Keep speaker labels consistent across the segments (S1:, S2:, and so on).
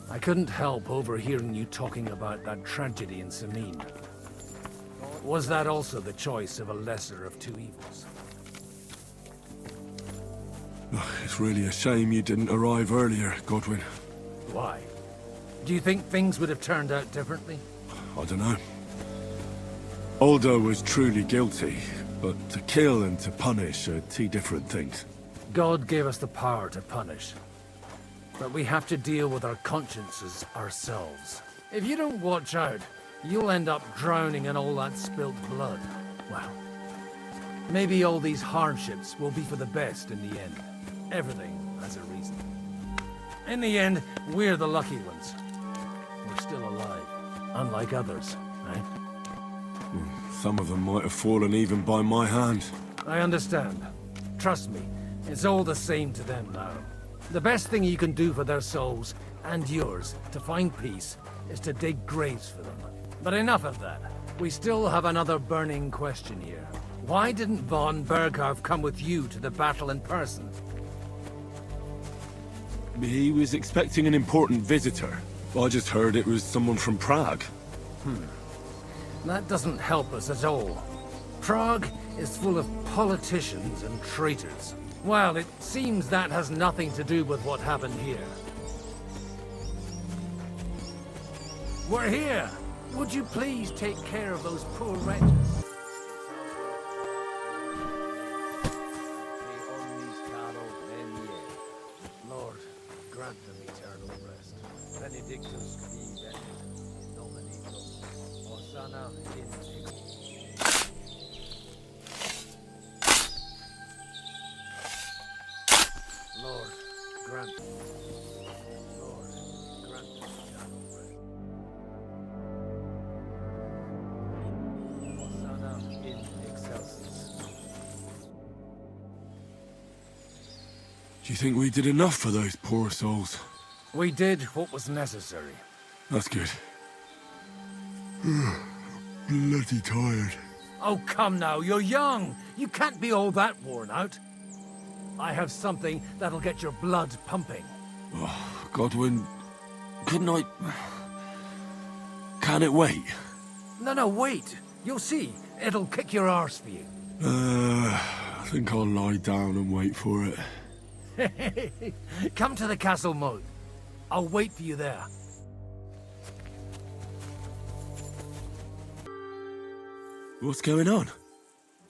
S1: I couldn't help overhearing you talking about that tragedy in Samine. Was that also the choice of a lesser of two evils?
S2: It's really a shame you didn't arrive earlier, Godwin.
S1: Why? Do you think things would have turned out differently?
S2: I don't know. Aldo was truly guilty, but to kill and to punish are two different things.
S1: God gave us the power to punish. But we have to deal with our consciences ourselves. If you don't watch out, you'll end up drowning in all that spilt blood. Well, maybe all these hardships will be for the best in the end. Everything has a reason. In the end, we're the lucky ones. We're still alive, unlike others, right?
S2: Some of them might have fallen even by my hand.
S1: I understand. Trust me, it's all the same to them now. The best thing you can do for their souls, and yours, to find peace, is to dig graves for them. But enough of that. We still have another burning question here. Why didn't von Berghoff come with you to the battle in person?
S2: He was expecting an important visitor. I just heard it was someone from Prague.
S1: That doesn't help us at all. Prague is full of politicians and traitors. Well, it seems that has nothing to do with what happened here. We're here! Would you please take care of those poor wretches? Lord, grant them eternal rest. Benedictus qui venit, Dominus, Hosanna in Lord, grant them. Lord, grant them eternal rest. Hosanna in excelsis.
S2: Do you think we did enough for those poor souls?
S1: We did what was necessary.
S2: That's good. Bloody tired.
S1: Oh, come now, you're young. You can't be all that worn out. I have something that'll get your blood pumping.
S2: Oh, Godwin, couldn't I... Can it wait?
S1: No, wait. You'll see. It'll kick your arse for you.
S2: I think I'll lie down and wait for it.
S1: Come to the castle moat. I'll wait for you there.
S2: What's going on?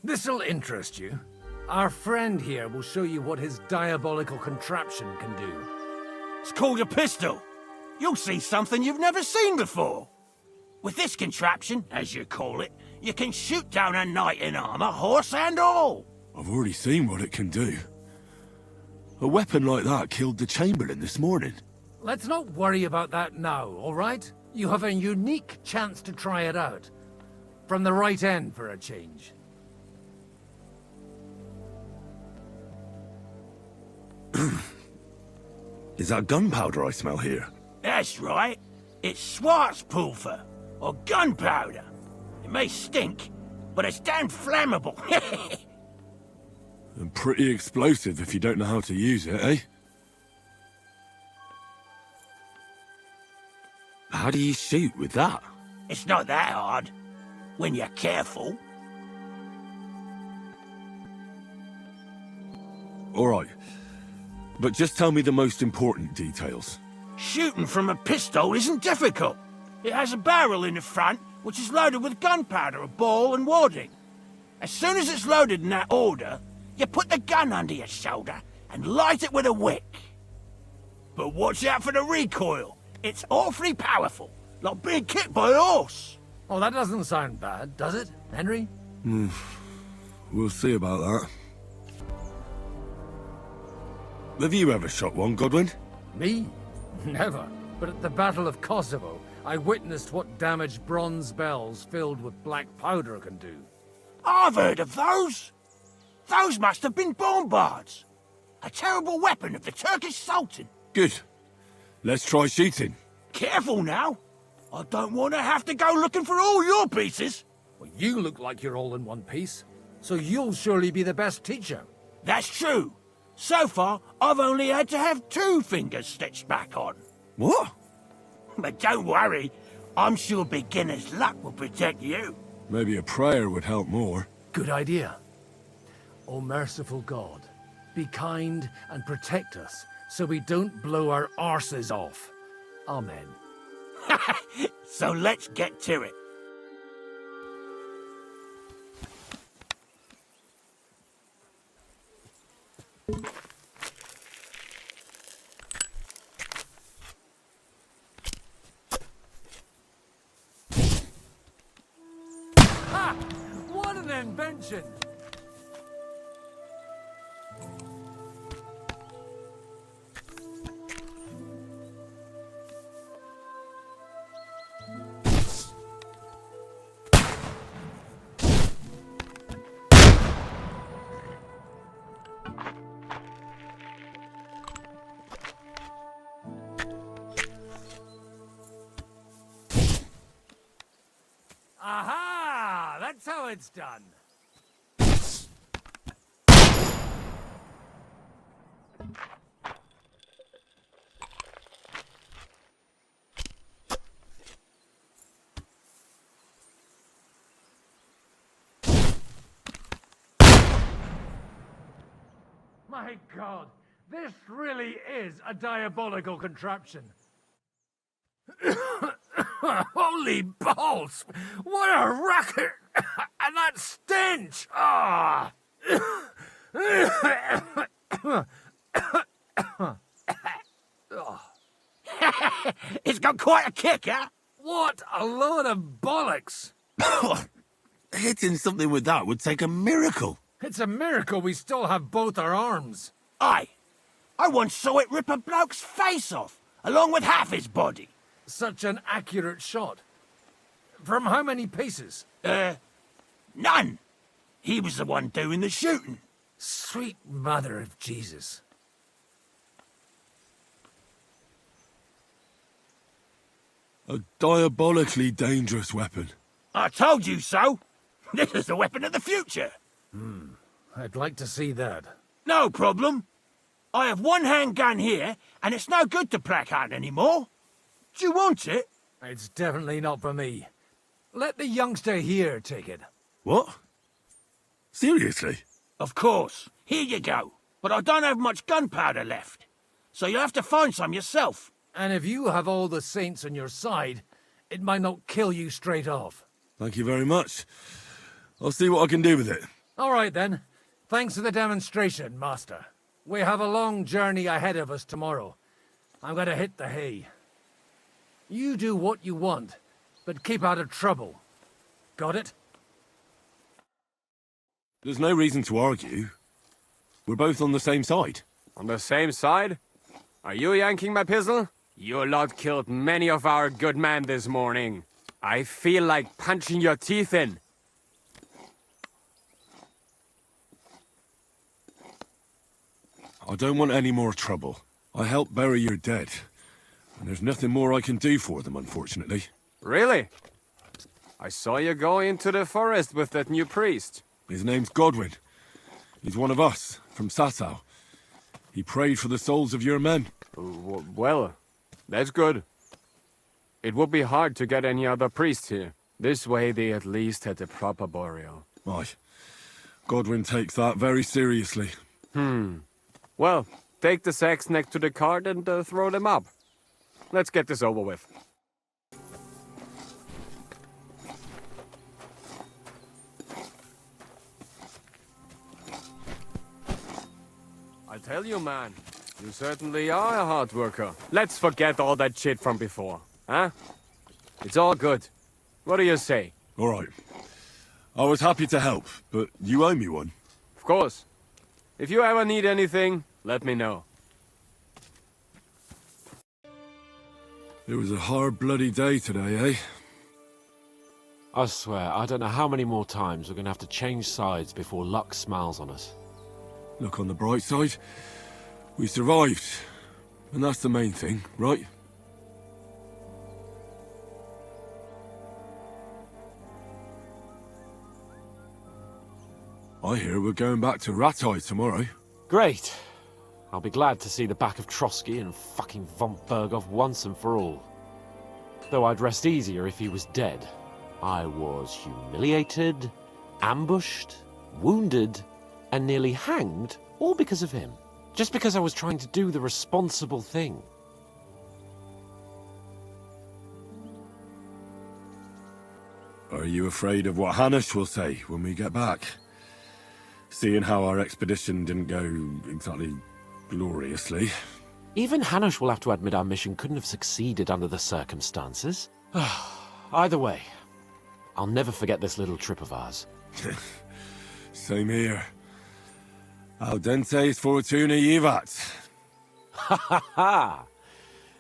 S1: This'll interest you. Our friend here will show you what his diabolical contraption can do.
S3: It's called a pistol. You'll see something you've never seen before. With this contraption, as you call it, you can shoot down a knight in armor, horse and all.
S2: I've already seen what it can do. A weapon like that killed the Chamberlain this morning.
S1: Let's not worry about that now, all right? You have a unique chance to try it out. From the right end for a change.
S2: Is that gunpowder I smell here?
S3: That's right. It's Schwarzpulver, or gunpowder. It may stink, but it's damn flammable.
S2: And pretty explosive if you don't know how to use it, eh? How do you shoot with that?
S3: It's not that hard, when you're careful.
S2: All right. But just tell me the most important details.
S3: Shooting from a pistol isn't difficult. It has a barrel in the front, which is loaded with gunpowder, a ball and wadding. As soon as it's loaded in that order, you put the gun under your shoulder and light it with a wick. But watch out for the recoil. It's awfully powerful, like being kicked by a horse.
S1: Oh, that doesn't sound bad, does it, Henry?
S2: We'll see about that. Have you ever shot one, Godwin?
S1: Me? Never. But at the Battle of Kosovo, I witnessed what damage bronze bells filled with black powder can do.
S3: I've heard of those. Those must have been bombards. A terrible weapon of the Turkish Sultan.
S2: Good. Let's try shooting.
S3: Careful now. I don't want to have to go looking for all your pieces.
S1: Well, you look like you're all in one piece, so you'll surely be the best teacher.
S3: That's true. So far, I've only had to have 2 fingers stitched back on.
S2: What?
S3: But don't worry. I'm sure beginner's luck will protect you.
S2: Maybe a prayer would help more.
S1: Good idea. O merciful God, be kind and protect us so we don't blow our arses off. Amen.
S3: So let's get to it.
S1: Ha! What an invention! Aha! That's how it's done. My God, this really is a diabolical contraption. Holy balls! What a racket! And that stench! Ah!
S3: It's got quite a kick, huh?
S1: What a load of bollocks!
S3: Hitting something with that would take a miracle.
S1: It's a miracle we still have both our arms.
S3: Aye. I once saw it rip a bloke's face off, along with half his body.
S1: Such an accurate shot. From how many paces?
S3: None. He was the one doing the shooting.
S1: Sweet mother of Jesus.
S2: A diabolically dangerous weapon.
S3: I told you so. This is the weapon of the future.
S1: I'd like to see that.
S3: No problem. I have one handgun here, and it's no good to placard anymore. Do you want it?
S1: It's definitely not for me. Let the youngster here take it.
S2: What? Seriously?
S3: Of course. Here you go. But I don't have much gunpowder left. So you'll have to find some yourself.
S1: And if you have all the saints on your side, it might not kill you straight off.
S2: Thank you very much. I'll see what I can do with it.
S1: All right, then. Thanks for the demonstration, Master. We have a long journey ahead of us tomorrow. I'm going to hit the hay. You do what you want, but keep out of trouble. Got it?
S2: There's no reason to argue. We're both on the same side.
S4: On the same side? Are you yanking my pistol? Your lot killed many of our good men this morning. I feel like punching your teeth in.
S2: I don't want any more trouble. I helped bury your dead. And there's nothing more I can do for them, unfortunately.
S4: Really? I saw you go into the forest with that new priest.
S2: His name's Godwin. He's one of us, from Sasau. He prayed for the souls of your men.
S4: Well, that's good. It would be hard to get any other priest here. This way they at least had a proper burial.
S2: Aye. Godwin takes that very seriously.
S4: Well, take the sacks next to the cart and throw them up. Let's get this over with. I tell you, man, you certainly are a hard worker. Let's forget all that shit from before, huh? It's all good. What do you say?
S2: All right. I was happy to help, but you owe me one.
S4: Of course. If you ever need anything, let me know.
S2: It was a hard, bloody day today, eh?
S5: I swear, I don't know how many more times we're going to have to change sides before luck smiles on us.
S2: Look on the bright side. We survived. And that's the main thing, right? I hear we're going back to Rashite tomorrow.
S5: Great. I'll be glad to see the back of Trotsky and fucking von Berghoff once and for all. Though I'd rest easier if he was dead. I was humiliated, ambushed, wounded, and nearly hanged, all because of him. Just because I was trying to do the responsible thing.
S2: Are you afraid of what Hanish will say when we get back? Seeing how our expedition didn't go exactly gloriously.
S5: Even Hanush will have to admit our mission couldn't have succeeded under the circumstances. Either way, I'll never forget this little trip of ours.
S2: Same here. Audentes fortuna jivat.
S5: Ha ha ha!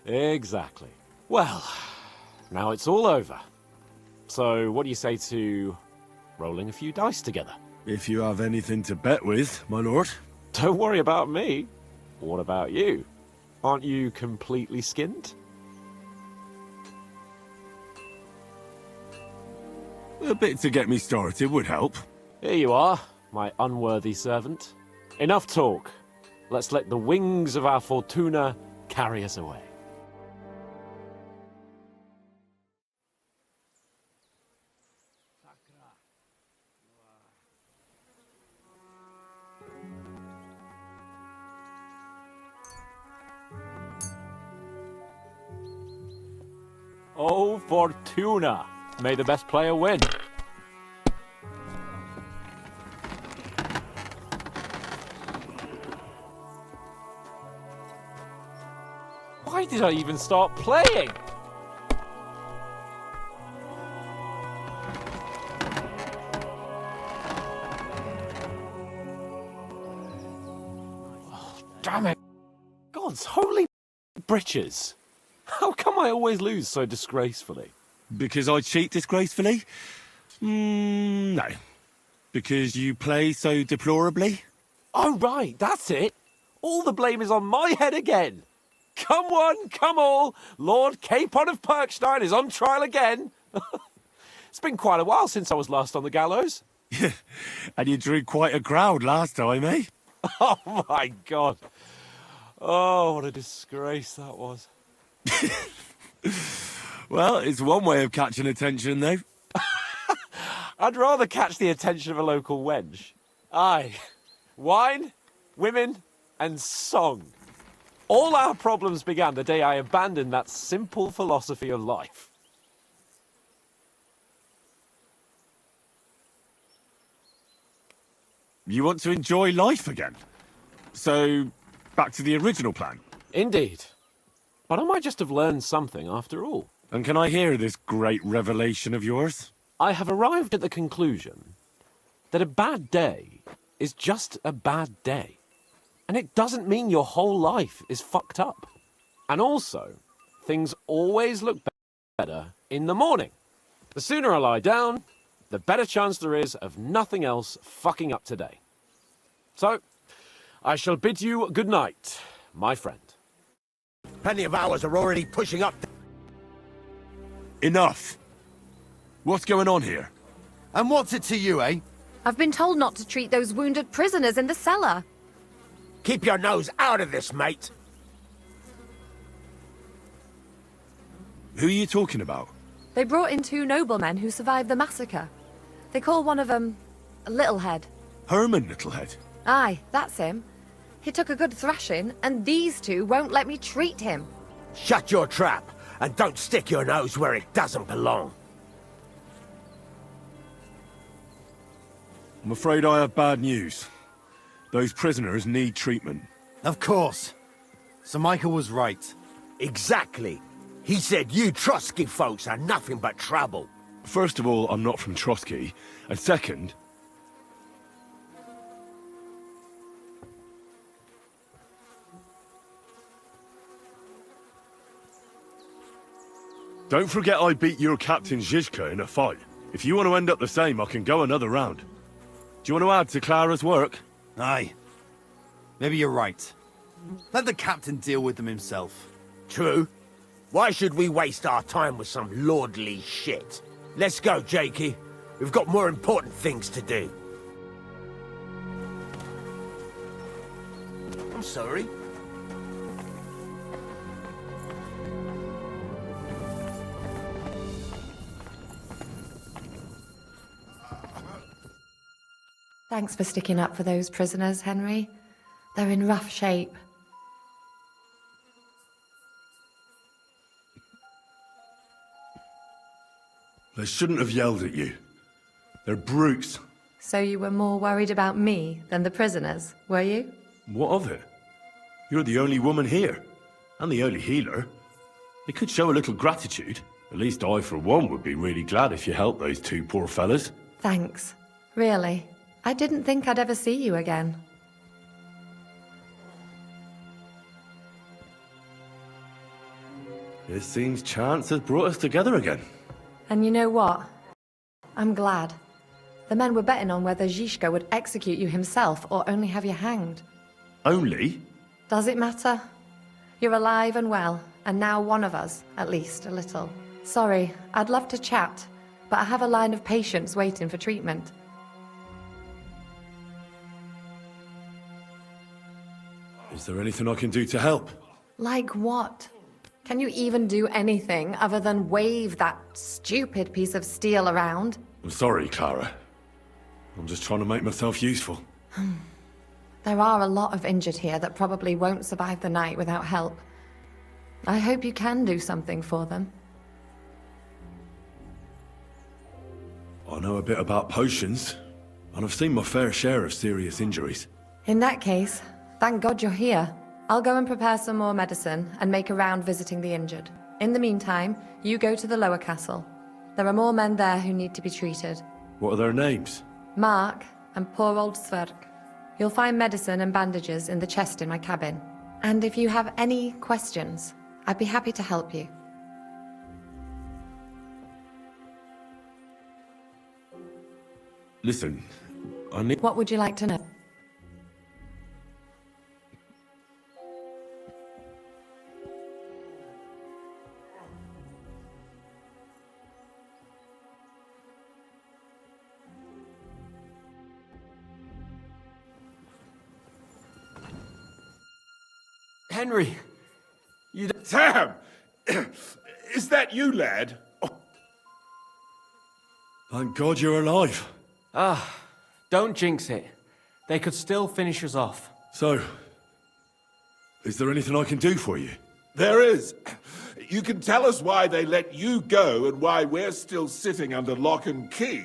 S5: Exactly. Well, now it's all over. So, what do you say to rolling a few dice together?
S2: If you have anything to bet with, my lord.
S5: Don't worry about me. What about you? Aren't you completely skinned?
S2: A bit to get me started would help.
S5: Here you are, my unworthy servant. Enough talk. Let's let the wings of our fortuna carry us away. Oh, Fortuna! May the best player win. Why did I even start playing? Oh, damn it. God's holy britches. How come I always lose so disgracefully?
S2: Because I cheat disgracefully? No. Because you play so deplorably?
S5: Oh, right, that's it. All the blame is on my head again. Come one, come all. Lord Capon of Perkstein is on trial again. It's been quite a while since I was last on the gallows.
S2: And you drew quite a crowd last time, eh?
S5: Oh, my God. Oh, what a disgrace that was.
S2: Well, it's one way of catching attention, though.
S5: I'd rather catch the attention of a local wench. Aye. Wine, women, and song. All our problems began the day I abandoned that simple philosophy of life.
S2: You want to enjoy life again? So, back to the original plan.
S5: Indeed. But I might just have learned something after all.
S2: And can I hear this great revelation of yours?
S5: I have arrived at the conclusion that a bad day is just a bad day. And it doesn't mean your whole life is fucked up. And also, things always look better in the morning. The sooner I lie down, the better chance there is of nothing else fucking up today. So, I shall bid you good night, my friend.
S3: Plenty of hours are already pushing up.
S2: Enough! What's going on here?
S6: And what's it to you, eh?
S7: I've been told not to treat those wounded prisoners in the cellar.
S3: Keep your nose out of this, mate.
S2: Who are you talking about?
S7: They brought in 2 noblemen who survived the massacre. They call one of them Littlehead.
S2: Herman Littlehead.
S7: Aye, that's him. He took a good thrashing, and these 2 won't let me treat him.
S3: Shut your trap, and don't stick your nose where it doesn't belong.
S2: I'm afraid I have bad news. Those prisoners need treatment.
S6: Of course. Sir Michael was right.
S3: Exactly. He said you Trotsky folks are nothing but trouble.
S2: First of all, I'm not from Trotsky. And second... Don't forget I beat your Captain Zizka in a fight. If you want to end up the same, I can go another round. Do you want to add to Clara's work?
S6: Aye. Maybe you're right. Let the captain deal with them himself.
S3: True. Why should we waste our time with some lordly shit? Let's go, Jakey. We've got more important things to do. I'm sorry.
S7: Thanks for sticking up for those prisoners, Henry. They're in rough shape.
S2: They shouldn't have yelled at you. They're brutes.
S7: So you were more worried about me than the prisoners, were you?
S2: What of it? You're the only woman here, and the only healer. They could show a little gratitude. At least I, for one, would be really glad if you helped those two poor fellas.
S7: Thanks. Really. I didn't think I'd ever see you again.
S2: It seems chance has brought us together again.
S7: And you know what? I'm glad. The men were betting on whether Zizka would execute you himself or only have you hanged.
S2: Only?
S7: Does it matter? You're alive and well, and now one of us, at least a little. Sorry, I'd love to chat, but I have a line of patients waiting for treatment.
S2: Is there anything I can do to help?
S7: Like what? Can you even do anything other than wave that stupid piece of steel around?
S2: I'm sorry, Clara. I'm just trying to make myself useful.
S7: There are a lot of injured here that probably won't survive the night without help. I hope you can do something for them.
S2: I know a bit about potions, and I've seen my fair share of serious injuries.
S7: In that case, thank God you're here. I'll go and prepare some more medicine and make a round visiting the injured. In the meantime, you go to the lower castle. There are more men there who need to be treated.
S2: What are their names?
S7: Mark and poor old Цверка. You'll find medicine and bandages in the chest in my cabin. And if you have any questions, I'd be happy to help you.
S2: Listen, I need...
S7: What would you like to know?
S5: Henry! You...
S8: Sam! Is that you, lad? Oh,
S2: Thank God you're alive.
S5: Don't jinx it. They could still finish us off.
S2: So, is there anything I can do for you?
S8: there is. You can tell us why they let you go and why we're still sitting under lock and key.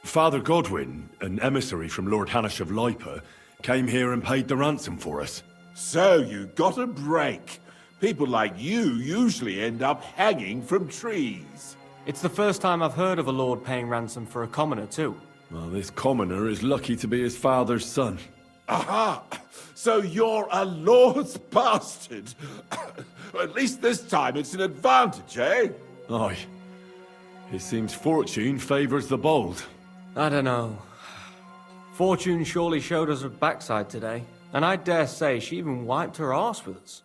S2: Father Godwin, an emissary from Lord Hanish of Lipa, came here and paid the ransom for us.
S8: So you got a break. People like you usually end up hanging from trees.
S5: It's the first time I've heard of a lord paying ransom for a commoner, too.
S2: Well, this commoner is lucky to be his father's son.
S8: Aha! So you're a lord's bastard. At least this time it's an advantage, eh?
S2: Aye. It seems fortune favours the bold.
S5: I don't know. Fortune surely showed us her backside today, and I dare say she even wiped her arse with us.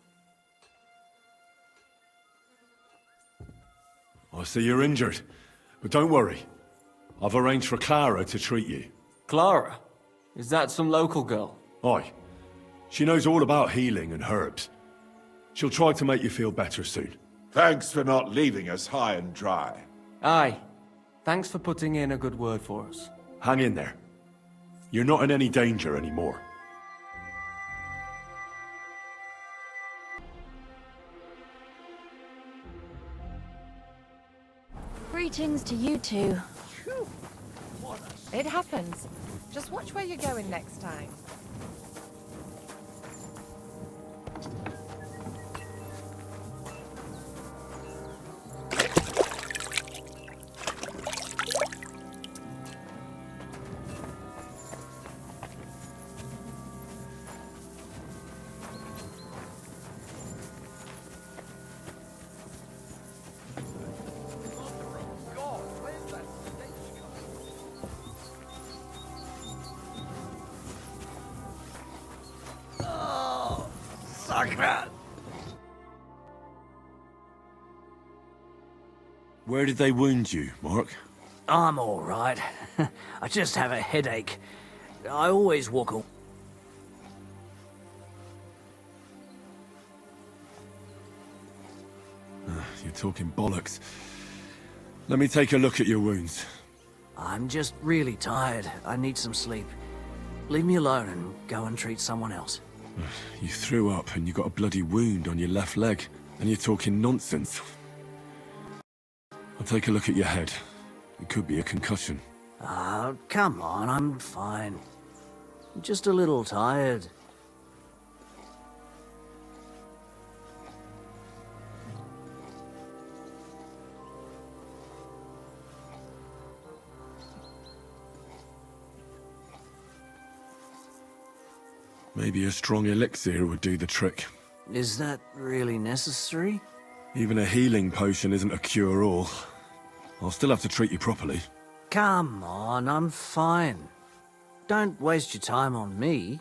S2: I see you're injured, but don't worry. I've arranged for Clara to treat you.
S5: Clara? Is that some local girl?
S2: Aye. She knows all about healing and herbs. She'll try to make you feel better soon.
S8: Thanks for not leaving us high and dry.
S5: Aye. Thanks for putting in a good word for us.
S2: Hang in there. You're not in any danger anymore.
S7: Greetings to you two. It happens. Just watch where you're going next time.
S2: Where did they wound you, Mark?
S9: I'm all right. I just have a headache. I always walk away.
S2: You're talking bollocks. Let me take a look at your wounds.
S9: I'm just really tired. I need some sleep. Leave me alone and go and treat someone else.
S2: You threw up and you got a bloody wound on your left leg, and you're talking nonsense. I'll take a look at your head. It could be a concussion.
S9: Oh, come on, I'm fine. Just a little tired.
S2: Maybe a strong elixir would do the trick.
S9: Is that really necessary?
S2: Even a healing potion isn't a cure-all. I'll still have to treat you properly.
S9: Come on, I'm fine. Don't waste your time on me.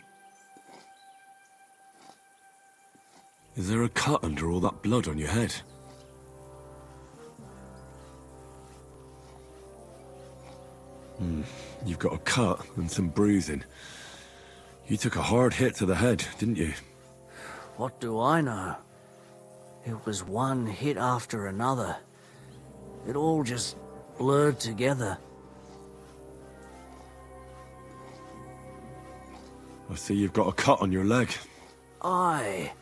S2: Is there a cut under all that blood on your head? You've got a cut and some bruising. You took a hard hit to the head, didn't you?
S9: What do I know? It was one hit after another. It all just blurred together.
S2: I see you've got a cut on your leg.
S9: Aye,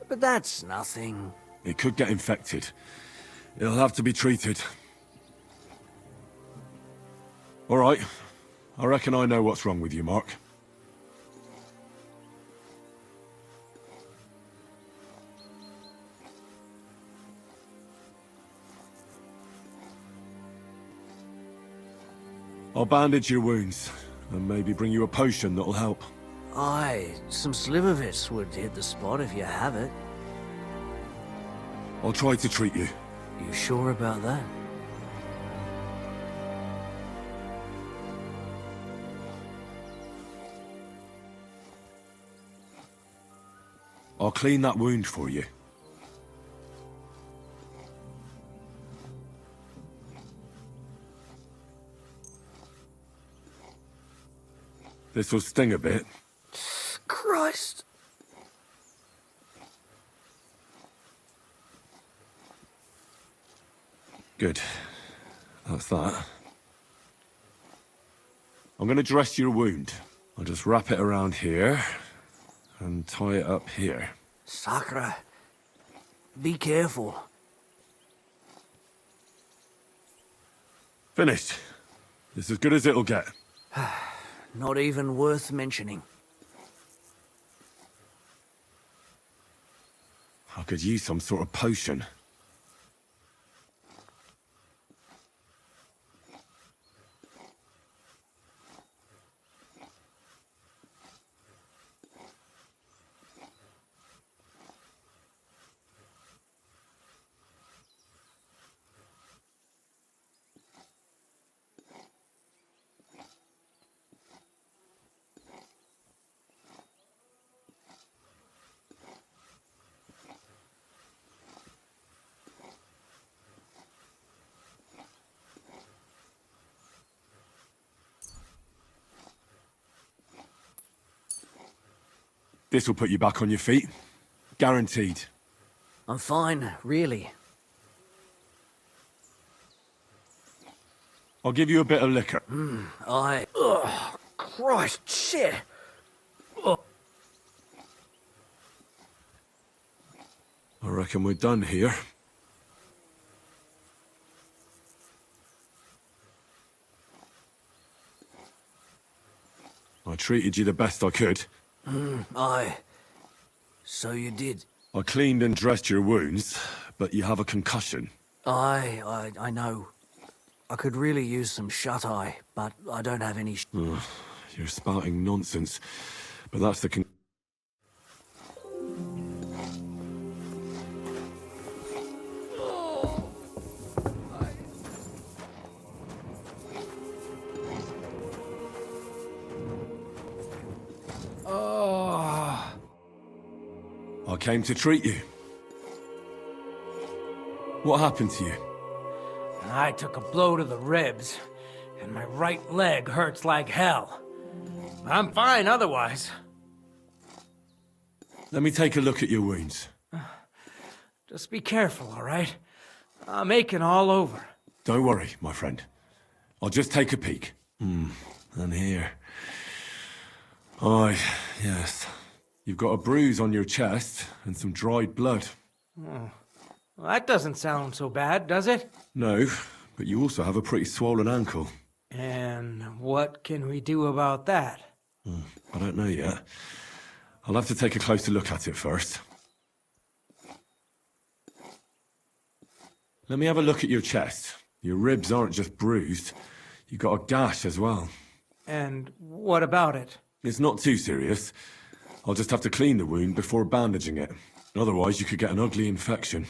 S9: but that's nothing.
S2: It could get infected. It'll have to be treated. All right. I reckon I know what's wrong with you, Mark. I'll bandage your wounds, and maybe bring you a potion that'll help.
S9: Aye, some slivovitz would hit the spot if you have it.
S2: I'll try to treat you.
S9: You sure about that?
S2: I'll clean that wound for you. This'll sting a bit.
S9: Christ!
S2: Good. That's that. I'm gonna dress your wound. I'll just wrap it around here and tie it up here.
S9: Sakra. Be careful.
S2: Finished. It's as good as it'll get.
S9: Not even worth mentioning.
S2: I could use some sort of potion. This will put you back on your feet. Guaranteed.
S9: I'm fine, really.
S2: I'll give you a bit of liquor.
S9: Ugh, Christ, shit! Ugh.
S2: I reckon we're done here. I treated you the best I could.
S9: Aye. So you did.
S2: I cleaned and dressed your wounds, but you have a concussion.
S9: Aye, I know. I could really use some shut-eye, but I don't have any
S2: You're spouting nonsense, but that's the I came to treat you. What happened to you?
S10: I took a blow to the ribs, and my right leg hurts like hell. I'm fine otherwise.
S2: Let me take a look at your wounds.
S10: Just be careful, all right? I'm aching all over.
S2: Don't worry, my friend. I'll just take a peek. And here. Aye, yes. You've got a bruise on your chest and some dried blood.
S10: Well, that doesn't sound so bad, does it?
S2: No, but you also have a pretty swollen ankle.
S10: And what can we do about that?
S2: I don't know yet. I'll have to take a closer look at it first. Let me have a look at your chest. Your ribs aren't just bruised. You've got a gash as well.
S10: And what about it?
S2: It's not too serious. I'll just have to clean the wound before bandaging it. Otherwise, you could get an ugly infection.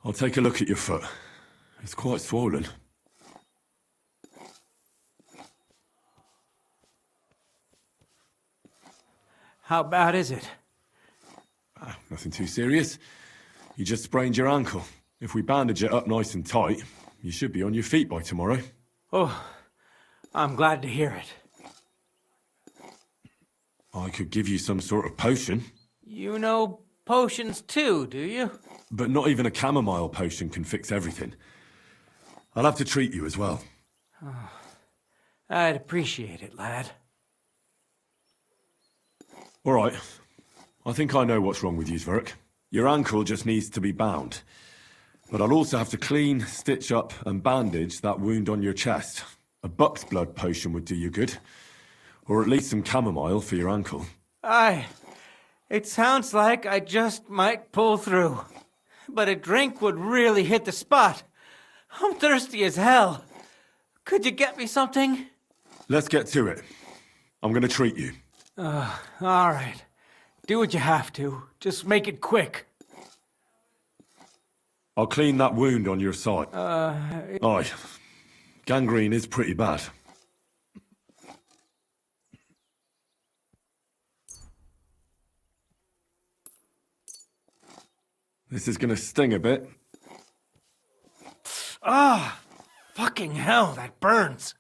S2: I'll take a look at your foot. It's quite swollen.
S10: How bad is it?
S2: Nothing too serious. You just sprained your ankle. If we bandage it up nice and tight, you should be on your feet by tomorrow.
S10: Oh, I'm glad to hear it.
S2: I could give you some sort of potion.
S10: You know potions too, do you?
S2: But not even a chamomile potion can fix everything. I'll have to treat you as well.
S10: Oh, I'd appreciate it, lad.
S2: All right. I think I know what's wrong with you, Cverk. Your ankle just needs to be bound. But I'll also have to clean, stitch up, and bandage that wound on your chest. A buck's blood potion would do you good. Or at least some chamomile for your ankle.
S10: It sounds like I just might pull through. But a drink would really hit the spot. I'm thirsty as hell. Could you get me something?
S2: Let's get to it. I'm gonna treat you.
S10: All right. Do what you have to. Just make it quick.
S2: I'll clean that wound on your side. Aye. Gangrene is pretty bad. This is gonna sting a bit.
S10: Fucking hell, that burns.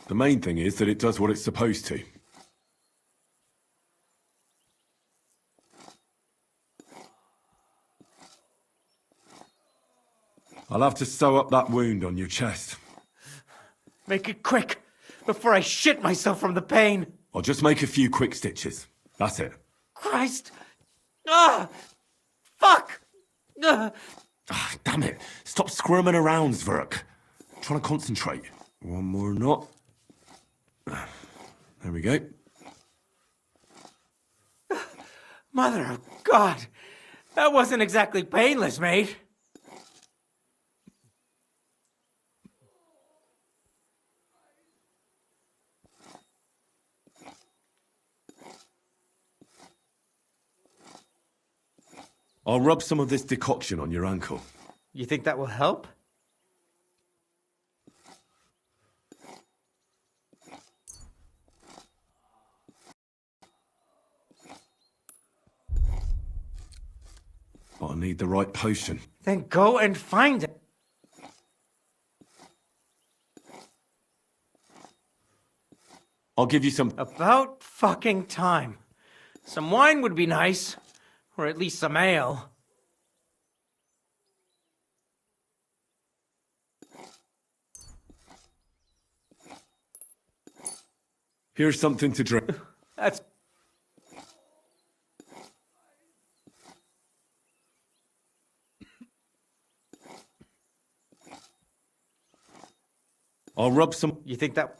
S2: The main thing is that it does what it's supposed to. I'll have to sew up that wound on your chest.
S10: Make it quick, before I shit myself from the pain.
S2: I'll just make a few quick stitches. That's it.
S10: Christ! Fuck!
S2: Damn it. Stop squirming around, Cverk. I'm trying to concentrate. One more knot. There we go.
S10: Mother of God! That wasn't exactly painless, mate.
S2: I'll rub some of this decoction on your ankle.
S10: You think that will help?
S2: I'll need the right potion.
S10: Then go and find it.
S2: I'll give you some...
S10: About fucking time. Some wine would be nice. Or at least some ale.
S2: Here's something to drink.
S10: That's...
S2: I'll rub some...
S10: You think that...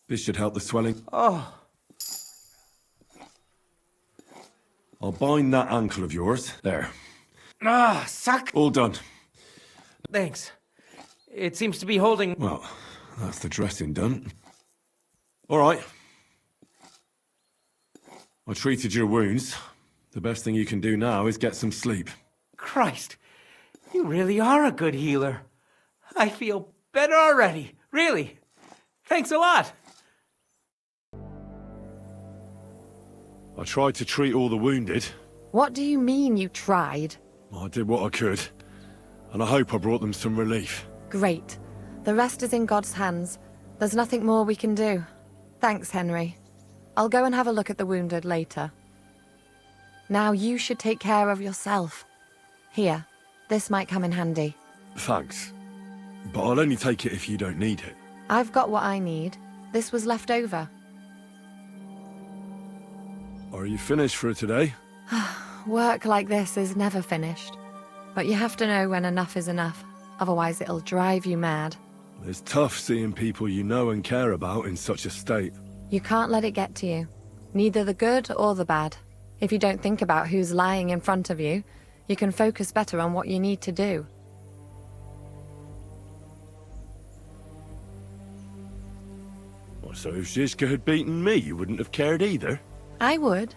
S2: This should help the swelling.
S10: Oh.
S2: I'll bind that ankle of yours. There.
S10: Suck.
S2: All done.
S10: Thanks. It seems to be holding...
S2: Well, that's the dressing done. All right. I treated your wounds. The best thing you can do now is get some sleep.
S10: Christ. You really are a good healer. I feel better already. Really. Thanks a lot.
S2: I tried to treat all the wounded.
S7: What do you mean you tried?
S2: I did what I could, and I hope I brought them some relief.
S7: Great. The rest is in God's hands. There's nothing more we can do. Thanks, Henry. I'll go and have a look at the wounded later. Now you should take care of yourself. Here, this might come in handy.
S2: Thanks. But I'll only take it if you don't need it.
S7: I've got what I need. This was left over.
S2: Are you finished for today?
S7: Work like this is never finished. But you have to know when enough is enough. Otherwise it'll drive you mad.
S2: It's tough seeing people you know and care about in such a state.
S7: You can't let it get to you. Neither the good or the bad. If you don't think about who's lying in front of you, you can focus better on what you need to do.
S2: Well, so if Zizka had beaten me, you wouldn't have cared either?
S7: I would.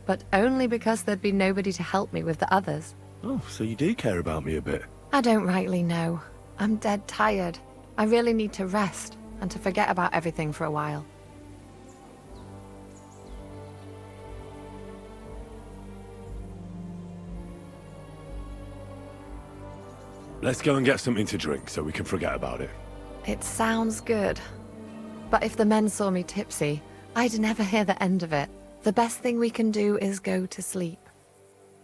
S7: But only because there'd be nobody to help me with the others.
S2: Oh, so you do care about me a bit.
S7: I don't rightly know. I'm dead tired. I really need to rest and to forget about everything for a while.
S2: Let's go and get something to drink so we can forget about it.
S7: It sounds good. But if the men saw me tipsy, I'd never hear the end of it. The best thing we can do is go to sleep.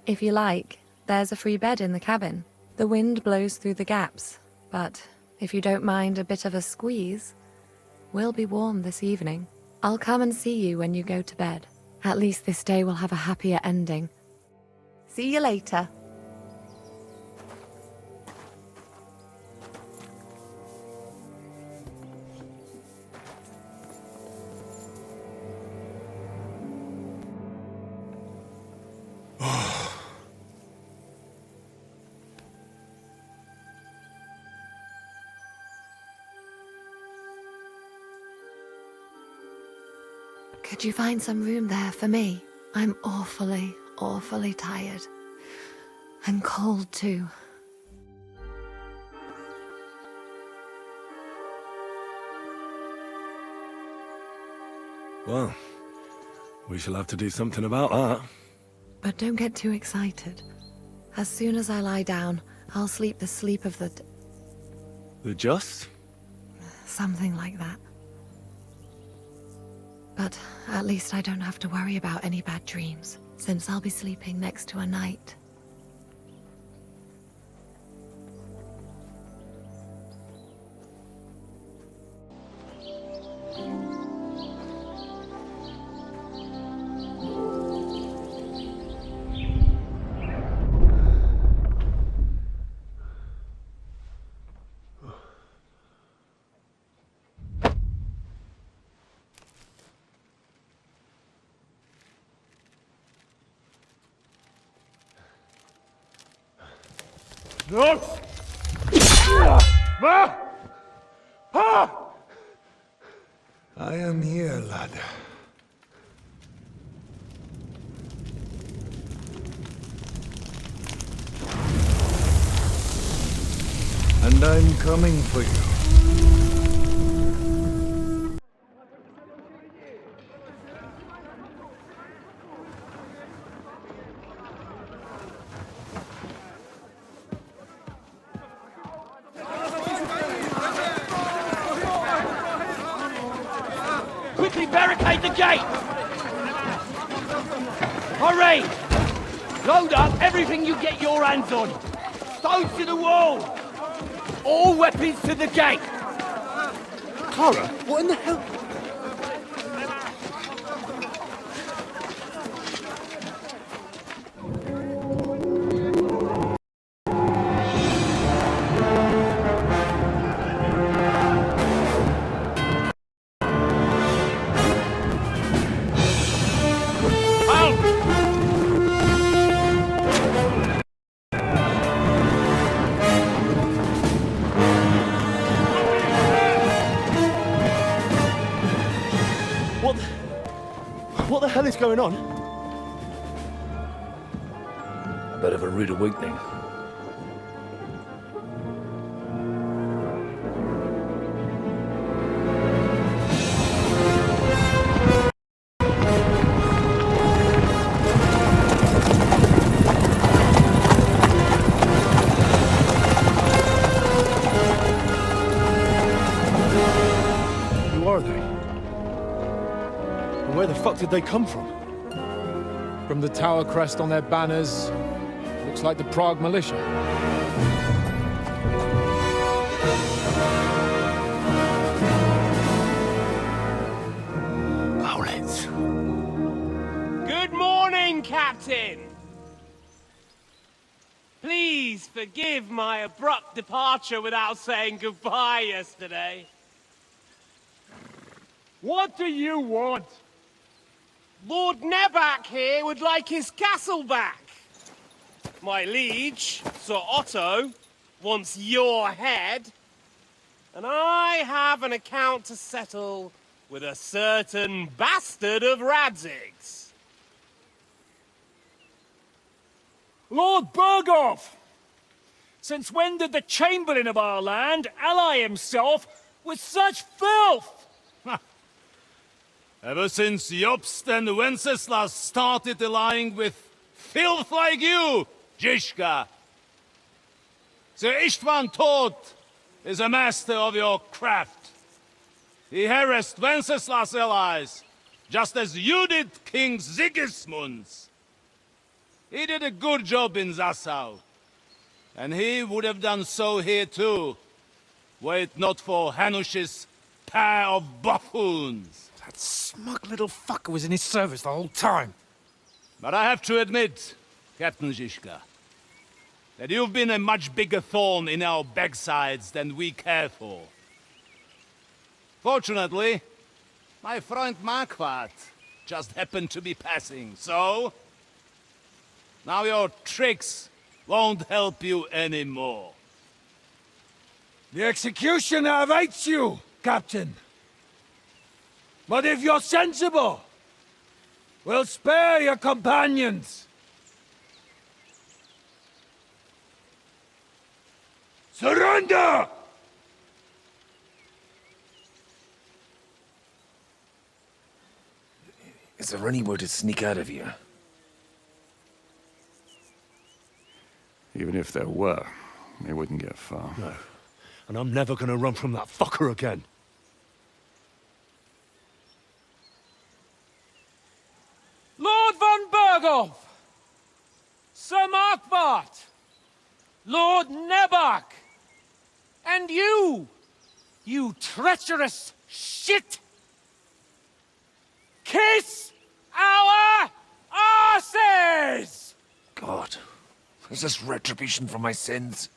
S7: If you like, there's a free bed in the cabin. The wind blows through the gaps, but if you don't mind a bit of a squeeze, we'll be warm this evening. I'll come and see you when you go to bed. At least this day will have a happier ending. See you later. Could you find some room there for me? I'm awfully, awfully tired. And cold too.
S2: Well, we shall have to do something about that.
S7: But don't get too excited. As soon as I lie down, I'll sleep the sleep of the...
S2: The just?
S7: something like that. But at least I don't have to worry about any bad dreams, since I'll be sleeping next to a knight.
S8: No! I am here, lad. And I'm coming for you.
S3: Quickly barricade the gate! Hurry! Load up everything you get your hands on. Stones to the wall! All weapons to the gate!
S6: Clara, what in the hell?
S2: What the hell is going on?
S11: A bit of a rude awakening.
S12: fuck did they come from? From the tower crest on their banners, looks like the Prague militia.
S8: Owlets.
S13: Good morning, Captain! Please forgive my abrupt departure without saying goodbye yesterday.
S14: What do you want?
S13: Lord Nebak here would like his castle back. My liege, Sir Otto, wants your head. And I have an account to settle with a certain bastard of Radzig's.
S14: Lord Berghoff! Since when did the Chamberlain of our land ally himself with such filth?
S15: Ever since Jobst and Wenceslas started allying with filth like you, Zizka. Sir Istvan Tod is a master of your craft. He harassed Wenceslas' allies, just as you did King Sigismund's. He did a good job in Zassau, and he would have done so here too, were it not for Hanush's pair of buffoons.
S14: That smug little fucker was in his service the whole time.
S15: But I have to admit, Captain Zizka, that you've been a much bigger thorn in our backsides than we care for. Fortunately, my friend Marquardt just happened to be passing, so now your tricks won't help you anymore.
S14: The executioner awaits you, Captain. But if you're sensible, we'll spare your companions. Surrender!
S11: Is there any way to sneak out of here?
S16: Even if there were, they wouldn't get far.
S11: No. And I'm never gonna run from that fucker again.
S14: Lord von Berghoff! Sir Marquardt! Lord Nebak! And you treacherous shit! Kiss our asses!
S11: God, is this retribution for my sins?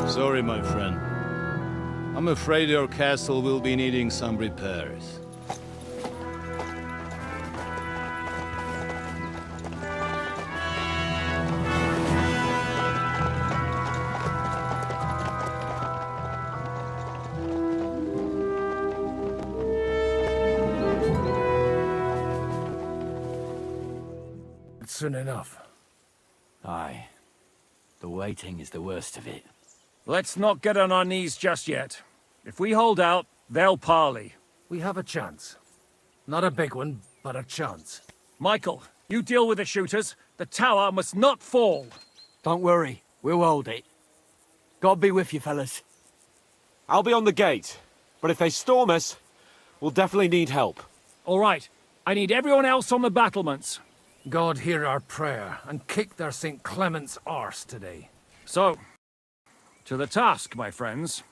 S15: Sorry, my friend. I'm afraid your castle will be needing some repairs.
S1: Soon enough.
S9: Aye. The waiting is the worst of it.
S14: Let's not get on our knees just yet. If we hold out, they'll parley.
S1: We have a chance. Not a big one, but a chance.
S14: Michael, you deal with the shooters. The tower must not fall.
S9: Don't worry, we'll hold it. God be with you, fellas.
S5: I'll be on the gate, but if they storm us, we'll definitely need help.
S14: All right, I need everyone else on the battlements.
S1: God hear our prayer and kick their St. Clement's arse today.
S14: So, to the task, my friends.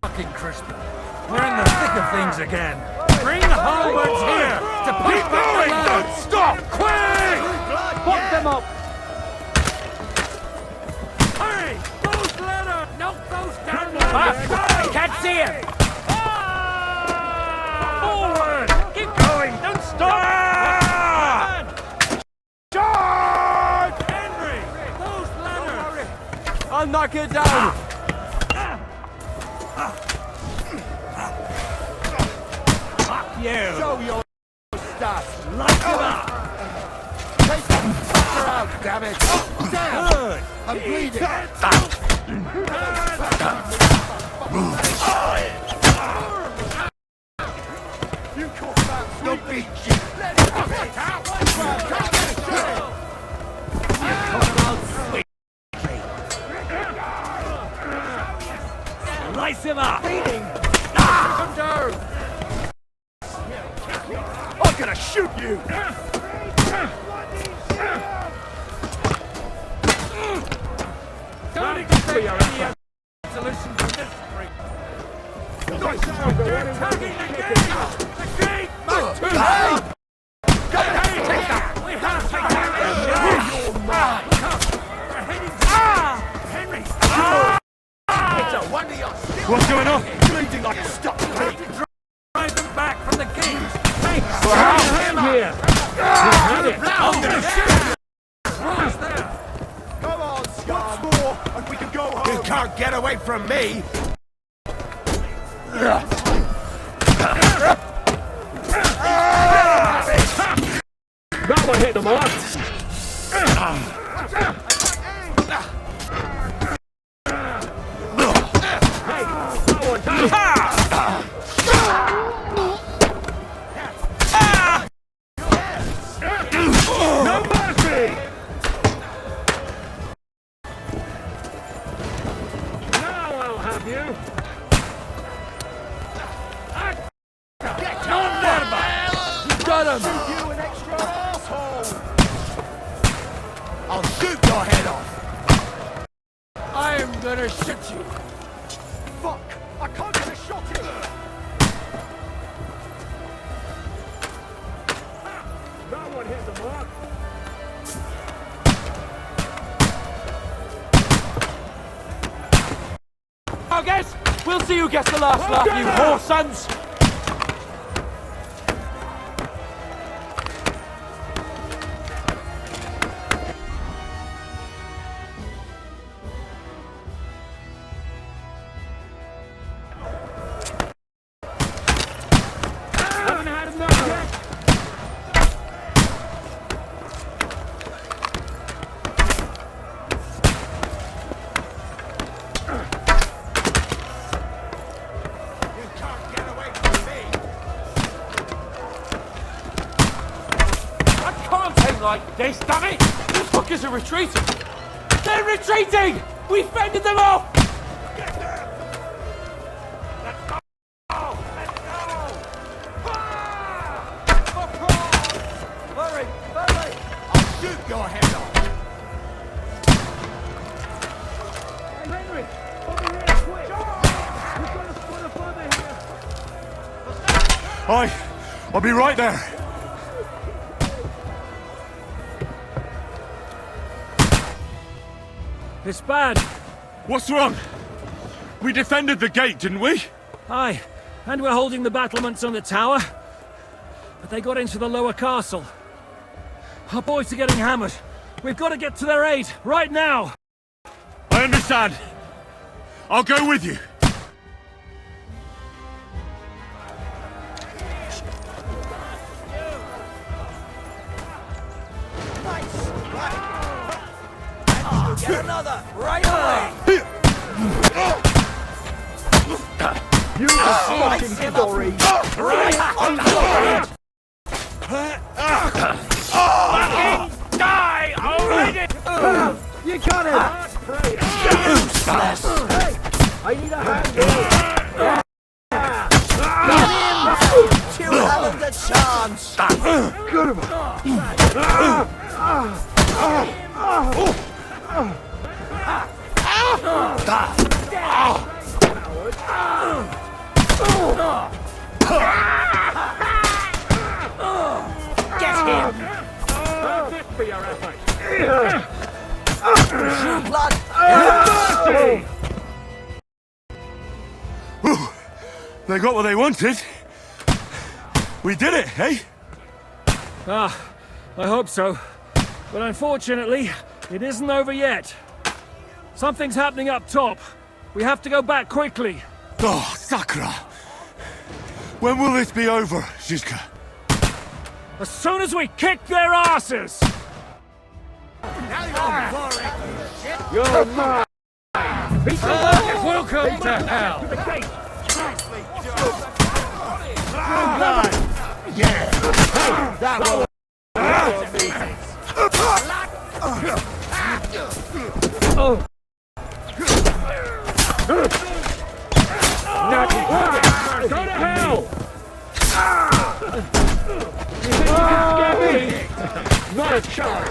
S1: Fucking crispy. We're in the thick of things again. Bring the halberds here to push back the lads.
S8: Don't stop!
S1: Quick!
S14: Put them up!
S1: Hurry! Those ladders! Knock those down!
S14: Can't see him!
S1: Forward! Keep going! Don't stop!
S8: Charge!
S1: Henry! Those ladders!
S4: I'll knock it down!
S3: you!
S8: Show your stuff!
S3: Light him up!
S8: Take that fucker out, damn it! Down!
S3: Good!
S8: I'm bleeding! You call that sweet beach! Let it out!
S3: You talk about sweet! Slice him up!
S8: Come down! I'm gonna shoot you!
S1: Don't expect any solution to this freak. They're attacking the gate! The gate!
S8: Hey!
S1: We have to take that!
S8: You're mine!
S1: We're heading to Henry!
S8: It's a wonder you're still
S2: What's going on?
S8: bleeding like a stuck pig!
S1: Drive them back from the gate! Hey,
S14: Him here!
S1: I'm gonna shoot you! Right there!
S8: Come on, Scott! Once more, and we can go home! You can't get away from me!
S14: That one hit the mark!
S1: No mercy!
S14: Now I'll have you!
S8: Get on there, man!
S1: You got him!
S8: You an extra asshole! I'll shoot your head off!
S1: I am gonna shoot you!
S8: Fuck! I can't get a shot in!
S14: That one hit the mark!
S5: I guess we'll see who gets the last laugh, you whore sons!
S14: Haven't had enough yet!
S8: You can't get away from me!
S5: I can't aim like this, damn it! These fuckers are retreating! They're retreating! We fended them off!
S8: Hurry! Hurry! I'll shoot your head off!
S14: Hey, Henry! Over here, quick! We've got a spot of further here!
S2: I'll be right there.
S14: It's bad!
S2: What's wrong? We defended the gate, didn't we?
S14: Aye, and we're holding the battlements on the tower. But they got into the lower castle. Our boys are getting hammered. We've got to get to their aid, right now!
S2: I understand. I'll go with you.
S3: Get another! Right away!
S8: You fucking story!
S3: Right on the head!
S14: Die already!
S8: You got it!
S3: Useless!
S8: I need a hand!
S3: You haven't a chance! Get him!
S14: This for your effort!
S3: True blood!
S2: They got what they wanted. We did it, eh?
S14: Ah, I hope so. But unfortunately, it isn't over yet. Something's happening up top. We have to go back quickly.
S2: Oh, Sakra!
S6: When will this be over, Zizka?
S14: As soon as we kick their asses!
S1: You're mine! Welcome to hell!
S3: Yeah! That will...
S14: Go to hell!
S1: Not a chance!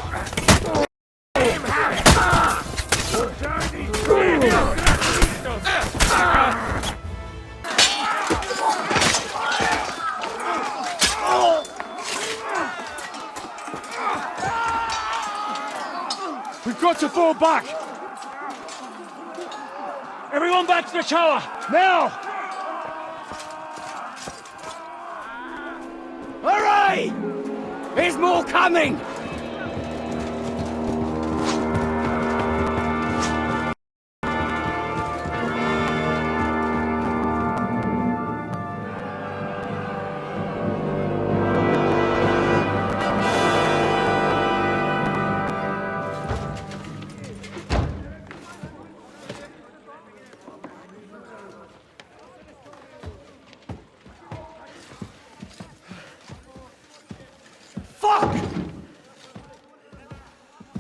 S14: We've got to fall back! Everyone back to the tower! Now!
S3: Hooray! There's more coming!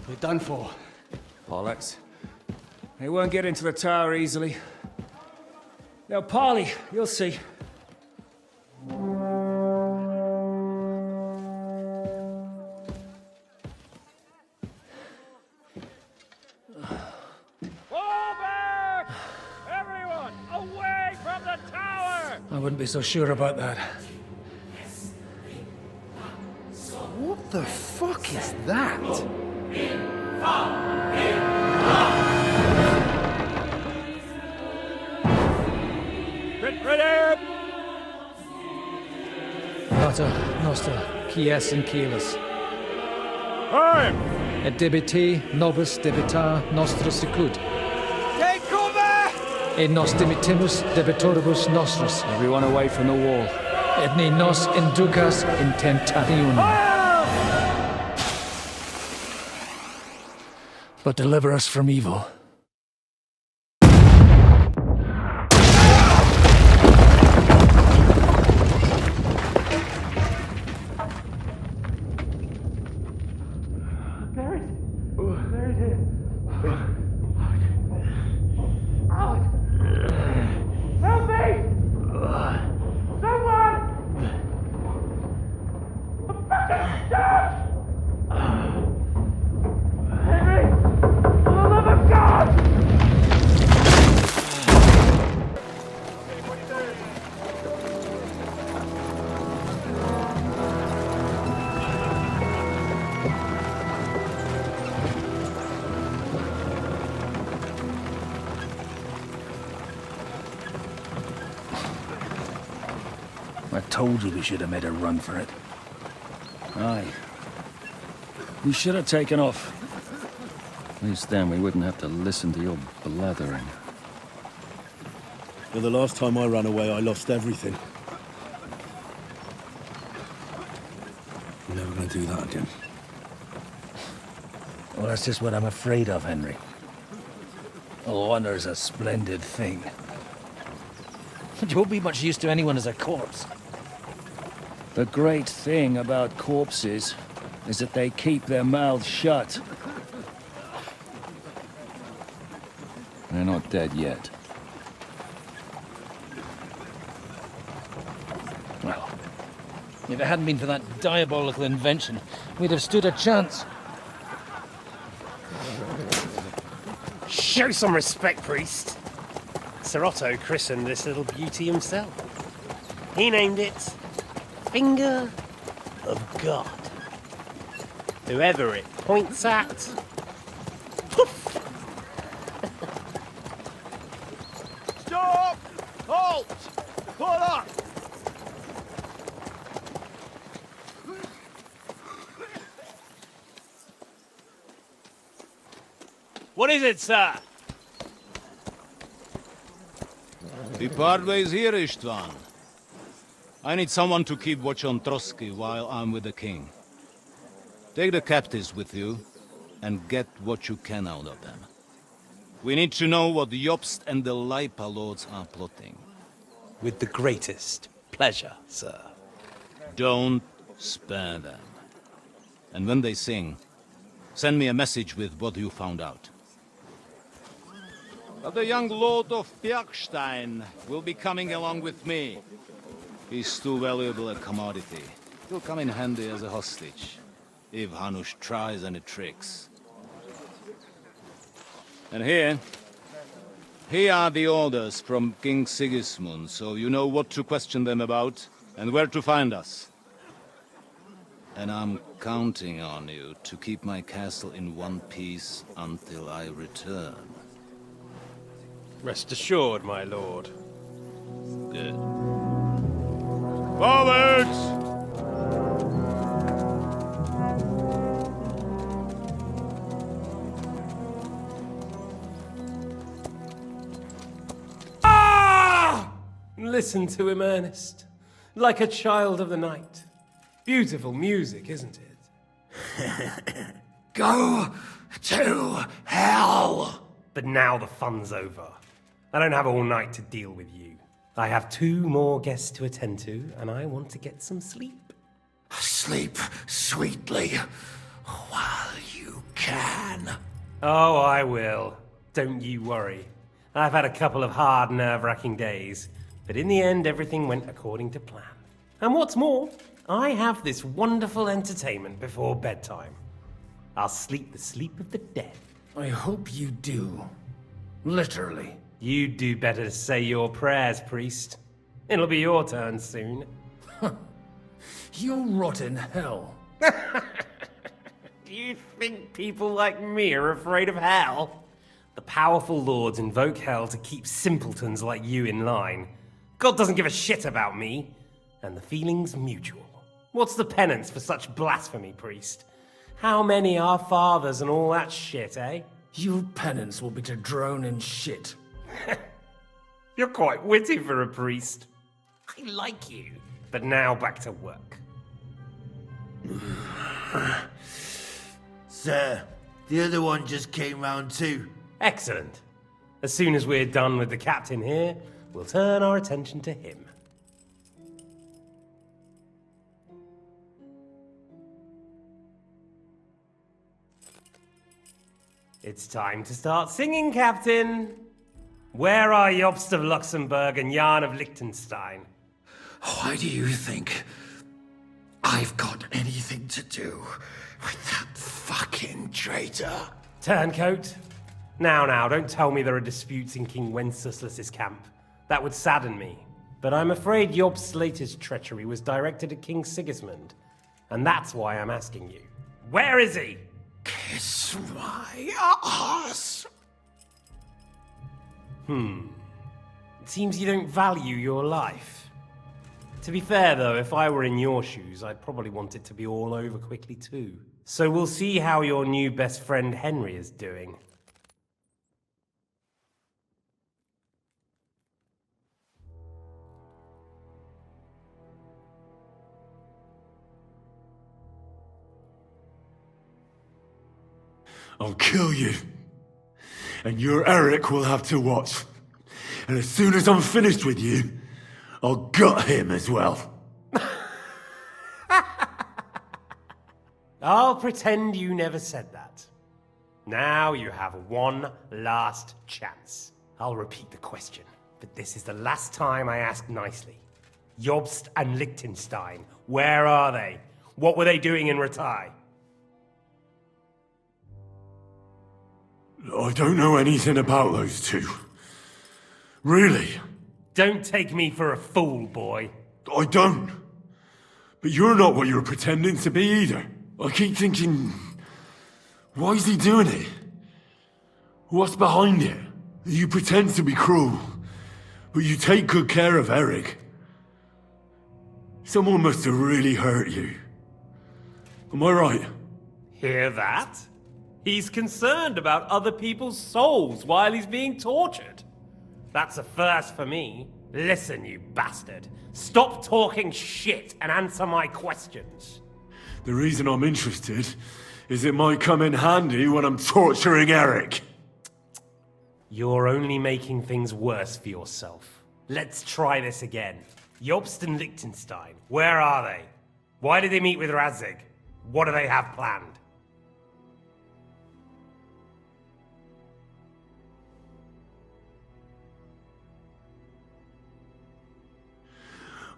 S10: We're done for.
S14: Bollocks. They won't get into the tower easily. Now, Parley, you'll see.
S13: Fall back! Everyone, away from the tower!
S1: I wouldn't be so sure about that.
S6: What the fuck is that?
S13: Ready!
S1: Pater Noster, Quies in Kielis.
S13: Time!
S1: Et debite nobis debita nostra sicut.
S3: Take cover!
S1: Et nos dimitimus debitoribus nostris.
S12: Everyone away from the wall.
S1: Et ne nos inducas in tentationem. But deliver us from evil.
S14: I told you we should have made a run for it. Aye. We should have taken off.
S16: At least then we wouldn't have to listen to your blathering.
S17: Well, the last time I ran away, I lost everything. I'm never going to do that again.
S1: Well, that's just what I'm afraid of, Henry. Honor's a splendid thing. But you won't be much use to anyone as a corpse.
S14: The great thing about corpses is that they keep their mouths shut.
S16: They're not dead yet.
S1: Well, if it hadn't been for that diabolical invention, we'd have stood a chance.
S13: Show some respect, priest. Sir Otto christened this little beauty himself. He named it Finger of God. Whoever it points at, poof!
S3: Stop! Halt! Pull up!
S13: What is it, sir?
S15: We part ways here, Istvan. I need someone to keep watch on Trotsky while I'm with the king. Take the captives with you, and get what you can out of them. We need to know what the Jobst and the Leipa lords are plotting.
S18: With the greatest pleasure, sir.
S15: Don't spare them. And when they sing, send me a message with what you found out. But the young lord of Bjergstein will be coming along with me. He's too valuable a commodity. He'll come in handy as a hostage, if Hanush tries any tricks. And here are the orders from King Sigismund, so you know what to question them about and where to find us. And I'm counting on you to keep my castle in one piece until I return.
S13: Rest assured, my lord.
S15: Good. Forward!
S13: Listen to him, Ernest. Like a child of the night. Beautiful music, isn't it?
S11: Go to hell!
S13: But now the fun's over. I don't have all night to deal with you. I have 2 more guests to attend to, and I want to get some sleep.
S11: Sleep sweetly while you can.
S13: Oh, I will. Don't you worry. I've had a couple of hard, nerve-wracking days, but in the end, everything went according to plan. And what's more, I have this wonderful entertainment before bedtime. I'll sleep the sleep of the dead.
S1: I hope you do. Literally.
S13: You'd do better to say your prayers, priest. It'll be your turn soon.
S1: You'll rot in hell.
S13: Do you think people like me are afraid of hell? The powerful lords invoke hell to keep simpletons like you in line. God doesn't give a shit about me. And the feeling's mutual. What's the penance for such blasphemy, priest? How many are fathers and all that shit, eh?
S1: Your penance will be to drown in shit.
S13: You're quite witty for a priest. I like you. But now back to work.
S11: Sir, the other one just came round too.
S13: Excellent. As soon as we're done with the captain here, we'll turn our attention to him. It's time to start singing, Captain. Where are Jobst of Luxembourg and Jan of Liechtenstein?
S11: Why do you think I've got anything to do with that fucking traitor?
S13: Turncoat. Now, don't tell me there are disputes in King Wenceslas's camp. That would sadden me. But I'm afraid Jobst's latest treachery was directed at King Sigismund. And that's why I'm asking you. Where is he?
S11: Kiss my ass.
S13: It seems you don't value your life. To be fair, though, if I were in your shoes, I'd probably want it to be all over quickly, too. So we'll see how your new best friend Henry is doing.
S2: I'll kill you. And your Eric will have to watch. And as soon as I'm finished with you, I'll gut him as well.
S13: I'll pretend you never said that. Now you have one last chance. I'll repeat the question, but this is the last time I ask nicely. Jobst and Liechtenstein, where are they? What were they doing in Rutai?
S2: I don't know anything about those two. Really?
S13: Don't take me for a fool, boy.
S2: I don't. But you're not what you're pretending to be either. I keep thinking, why is he doing it? What's behind it? You pretend to be cruel, but you take good care of Eric. Someone must have really hurt you. Am I right?
S13: Hear that? He's concerned about other people's souls while he's being tortured. That's a first for me.
S14: Listen, you bastard. Stop talking shit and answer my questions.
S2: The reason I'm interested is it might come in handy when I'm torturing Eric.
S14: You're only making things worse for yourself. Let's try this again. Jobst and Liechtenstein, where are they? Why did they meet with Radzig? What do they have planned?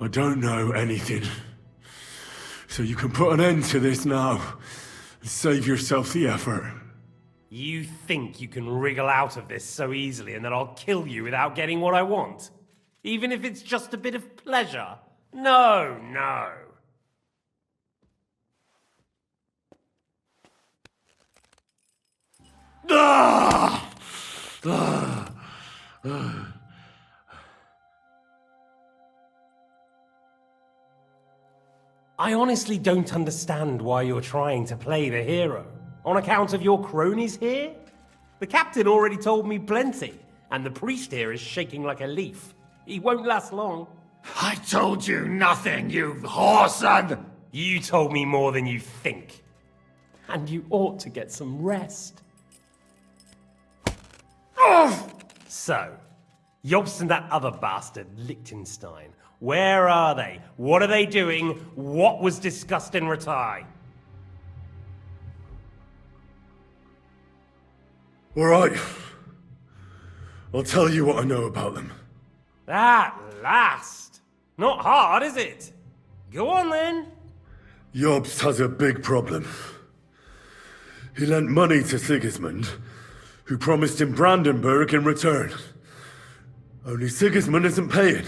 S2: I don't know anything. So you can put an end to this now and save yourself the effort.
S14: You think you can wriggle out of this so easily and that I'll kill you without getting what I want? Even if it's just a bit of pleasure? No, no.
S2: Ah!
S14: I honestly don't understand why you're trying to play the hero. On account of your cronies here? The captain already told me plenty, and the priest here is shaking like a leaf. He won't last long.
S11: I told you nothing, you whoreson!
S14: You told me more than you think. And you ought to get some rest. So, Jobst and that other bastard, Liechtenstein, where are they? What are they doing? What was discussed in Rati?
S2: All right. I'll tell you what I know about them.
S14: At last! Not hard, is it? Go on then.
S2: Jobst has a big problem. He lent money to Sigismund, who promised him Brandenburg in return. Only Sigismund isn't paying,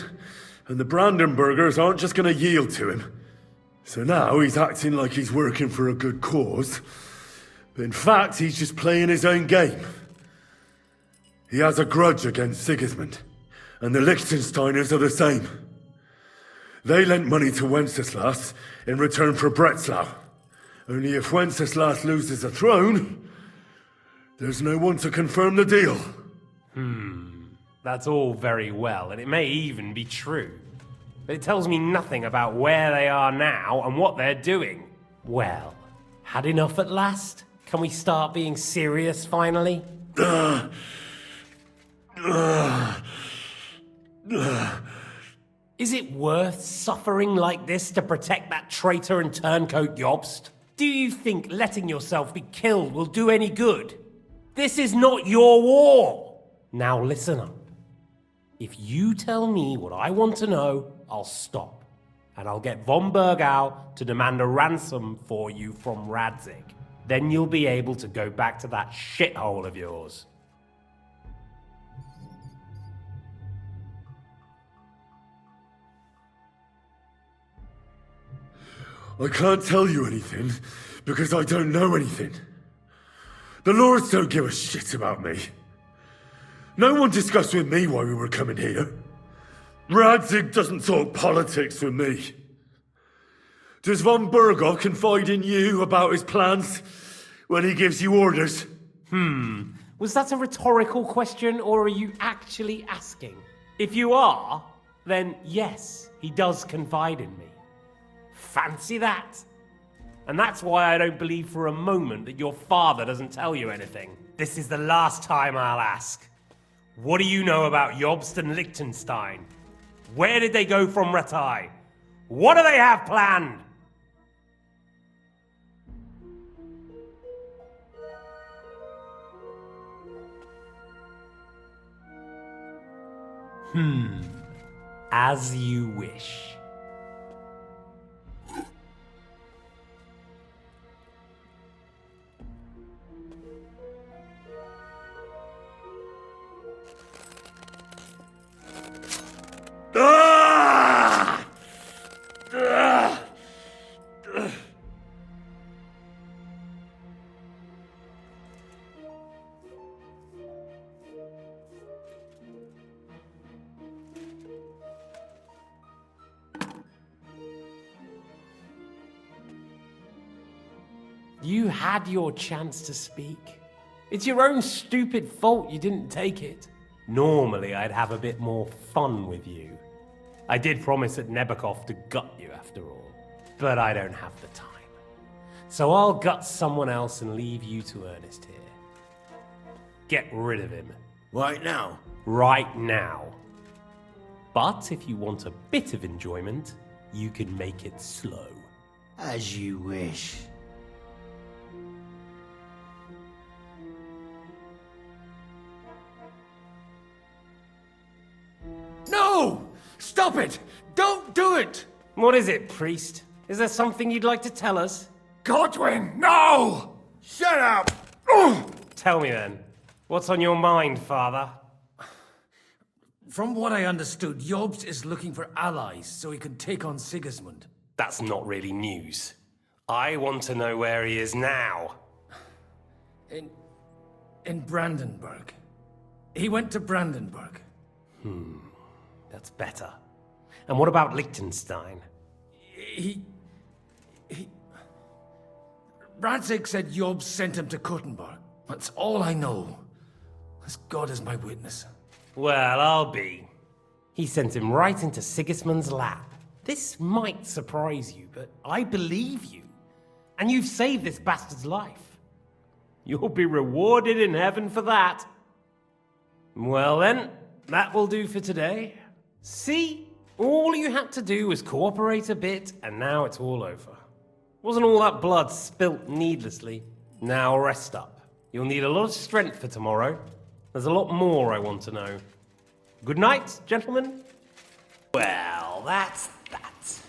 S2: and the Brandenburgers aren't just going to yield to him. So now he's acting like he's working for a good cause, but in fact he's just playing his own game. He has a grudge against Sigismund, and the Liechtensteiners are the same. They lent money to Wenceslas in return for Breslau. Only if Wenceslas loses the throne, there's no one to confirm the deal.
S14: That's all very well, and it may even be true. But it tells me nothing about where they are now and what they're doing. Well, had enough at last? Can we start being serious finally? Is it worth suffering like this to protect that traitor and turncoat Jobst? Do you think letting yourself be killed will do any good? This is not your war! Now listen up. If you tell me what I want to know, I'll stop. And I'll get von Bergau to demand a ransom for you from Radzig. Then you'll be able to go back to that shithole of yours.
S2: I can't tell you anything, because I don't know anything. The lords don't give a shit about me. No one discussed with me why we were coming here. Radzig doesn't talk politics with me. Does von Bergau confide in you about his plans when he gives you orders?
S14: Was that a rhetorical question, or are you actually asking? If you are, then yes, he does confide in me. Fancy that? And that's why I don't believe for a moment that your father doesn't tell you anything. This is the last time I'll ask. What do you know about Jobst and Liechtenstein? Where did they go from Rati? What do they have planned? As you wish. You had your chance to speak. It's your own stupid fault you didn't take it. Normally, I'd have a bit more fun with you. I did promise at Nebakov to gut you after all, but I don't have the time. So I'll gut someone else and leave you to Ernest here. Get rid of him.
S3: Right now?
S14: Right now. But if you want a bit of enjoyment, you can make it slow.
S3: As you wish.
S1: No! Stop it! Don't do it!
S14: What is it, priest? Is there something you'd like to tell us?
S8: Godwin, no!
S3: Shut up!
S14: Tell me then. What's on your mind, father?
S1: From what I understood, Jobst is looking for allies so he can take on Sigismund.
S14: That's not really news. I want to know where he is now.
S1: In Brandenburg. He went to Brandenburg.
S14: That's better. And what about Liechtenstein?
S1: Radzig said Jobst sent him to Kuttenberg. That's all I know. As God is my witness.
S14: Well, I'll be. He sent him right into Sigismund's lap. This might surprise you, but I believe you. And you've saved this bastard's life. You'll be rewarded in heaven for that. Well then, that will do for today. See? All you had to do was cooperate a bit, and now it's all over. Wasn't all that blood spilt needlessly? Now rest up. You'll need a lot of strength for tomorrow. There's a lot more I want to know. Good night, gentlemen. Well, that's that.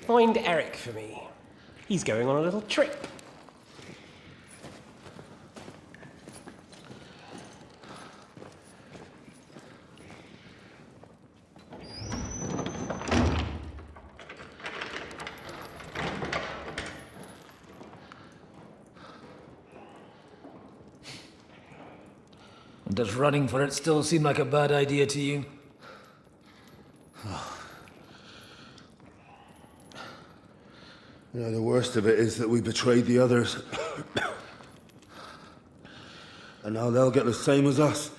S14: Find Eric for me. He's going on a little trip.
S1: Does running for it still seem like a bad idea to you?
S17: You know, the worst of it is that we betrayed the others. And now they'll get the same as us.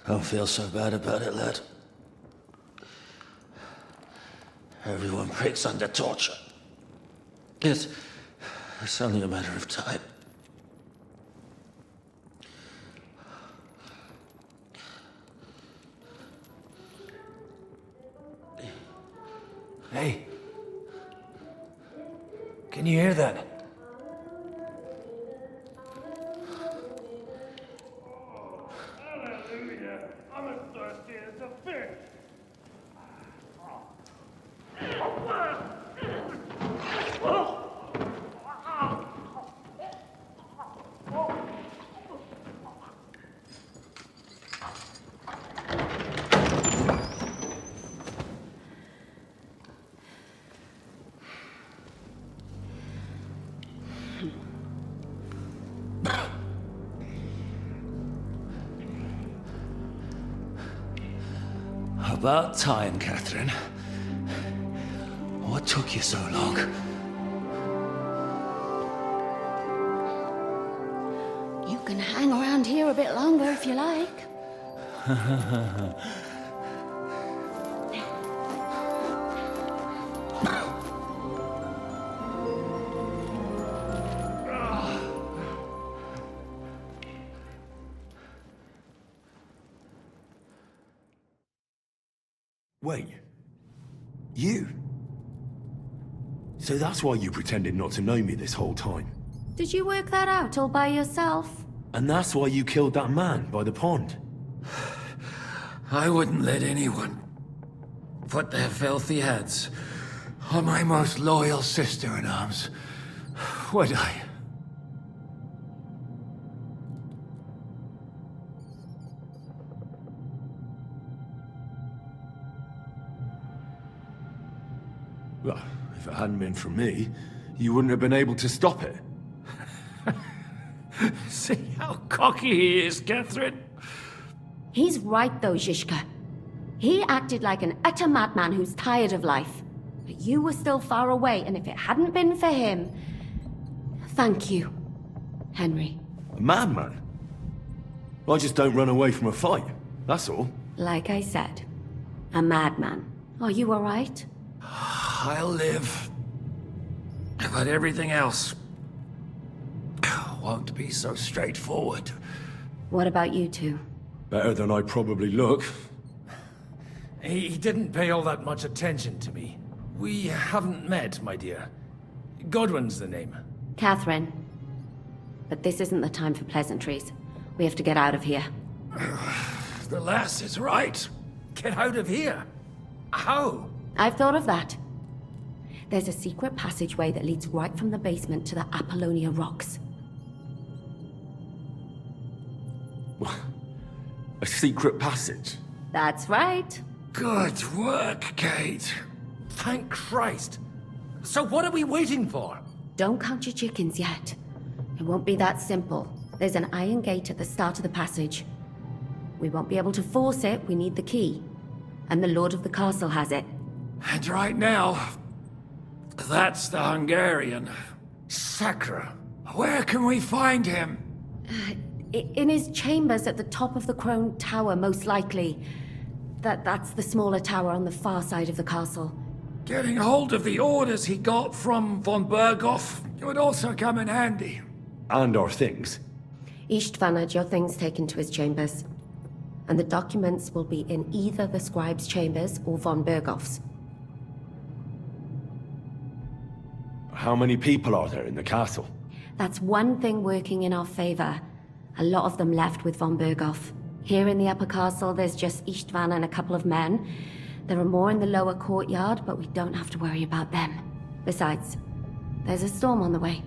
S11: Don't feel so bad about it, lad. Everyone breaks under torture. It's only a matter of time.
S1: Hey. Can you hear that?
S13: Hallelujah. I'm as thirsty as a fish.
S11: About time, Catherine. What took you so long?
S19: You can hang around here a bit longer if you like.
S2: Wait. You? So that's why you pretended not to know me this whole time?
S19: Did you work that out all by yourself?
S2: And that's why you killed that man by the pond?
S11: I wouldn't let anyone put their filthy hands on my most loyal sister-in-arms, would I?
S2: Well, if it hadn't been for me, you wouldn't have been able to stop it.
S11: See how cocky he is, Catherine?
S19: He's right though, Zizka. He acted like an utter madman who's tired of life. But you were still far away, and if it hadn't been for him... Thank you, Henry.
S2: A madman? I just don't run away from a fight. That's all.
S19: Like I said, a madman. Are you all right?
S11: I'll live. But everything else won't be so straightforward.
S19: What about you two?
S2: Better than I probably look.
S1: He didn't pay all that much attention to me. We haven't met, my dear. Godwin's the name.
S19: Catherine. But this isn't the time for pleasantries. We have to get out of here.
S11: The lass is right.
S1: Get out of here? How?
S19: I've thought of that. There's a secret passageway that leads right from the basement to the Apollonia Rocks.
S2: A secret passage?
S19: That's right.
S11: Good work, Kate.
S1: Thank Christ. So what are we waiting for?
S19: Don't count your chickens yet. It won't be that simple. There's an iron gate at the start of the passage. We won't be able to force it, we need the key. And the Lord of the Castle has it.
S11: And right now, that's the Hungarian.
S1: Sacra.
S11: Where can we find him?
S19: In his chambers at the top of the Crone Tower, most likely. That's the smaller tower on the far side of the castle.
S11: Getting hold of the orders he got from von Berghoff would also come in handy.
S2: And our things.
S19: Istvan had your things taken to his chambers. And the documents will be in either the scribe's chambers or von Berghoff's.
S2: How many people are there in the castle?
S19: That's one thing working in our favor. A lot of them left with von Berghoff. Here in the upper castle, there's just Istvan and a couple of men. There are more in the lower courtyard, but we don't have to worry about them. Besides, there's a storm on the way,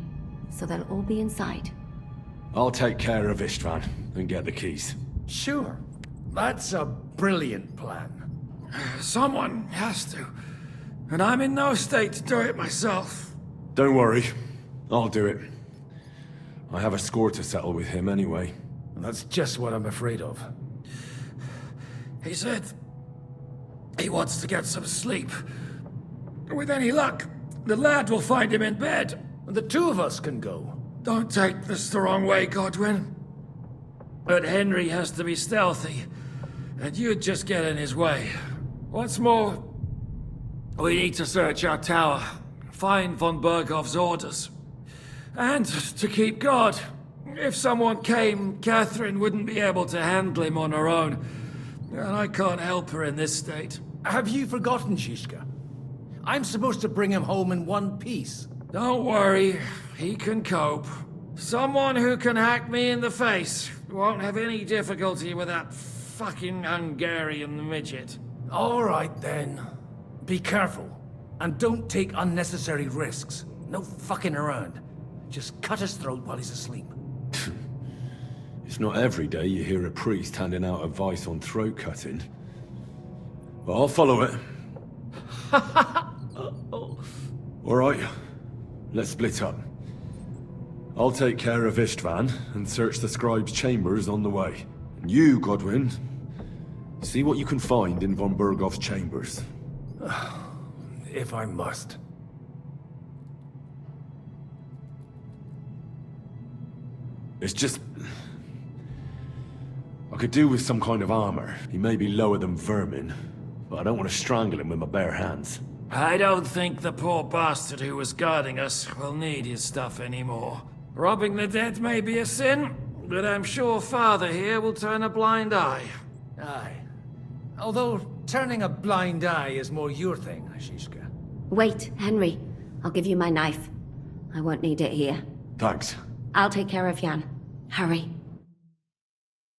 S19: so they'll all be inside.
S2: I'll take care of Istvan and get the keys.
S1: Sure. That's a brilliant plan.
S11: Someone has to. And I'm in no state to do it myself.
S2: Don't worry. I'll do it. I have a score to settle with him anyway.
S1: That's just what I'm afraid of.
S11: He said he wants to get some sleep. With any luck, the lad will find him in bed.
S1: The two of us can go.
S11: Don't take this the wrong way, Godwin. But Henry has to be stealthy, and you'd just get in his way. What's more, we need to search our tower, find von Berghoff's orders. And to keep guard. If someone came, Catherine wouldn't be able to handle him on her own. And I can't help her in this state.
S1: Have you forgotten, Shishka? I'm supposed to bring him home in one piece.
S11: Don't worry, he can cope. Someone who can hack me in the face won't have any difficulty with that fucking Hungarian midget.
S1: All right, then. Be careful. And don't take unnecessary risks. No fucking around. Just cut his throat while he's asleep.
S2: It's not every day you hear a priest handing out advice on throat cutting. But I'll follow it. All right, let's split up. I'll take care of Istvan and search the scribe's chambers on the way. And you, Godwin, see what you can find in von Berghoff's chambers.
S1: If I must.
S2: It's just... I could do with some kind of armor. He may be lower than vermin, but I don't want to strangle him with my bare hands.
S11: I don't think the poor bastard who was guarding us will need his stuff anymore. Robbing the dead may be a sin, but I'm sure Father here will turn a blind eye.
S1: Aye. Although turning a blind eye is more your thing, Shishka.
S19: Wait, Henry. I'll give you my knife. I won't need it here.
S2: Thanks.
S19: I'll take care of Jan. Hurry.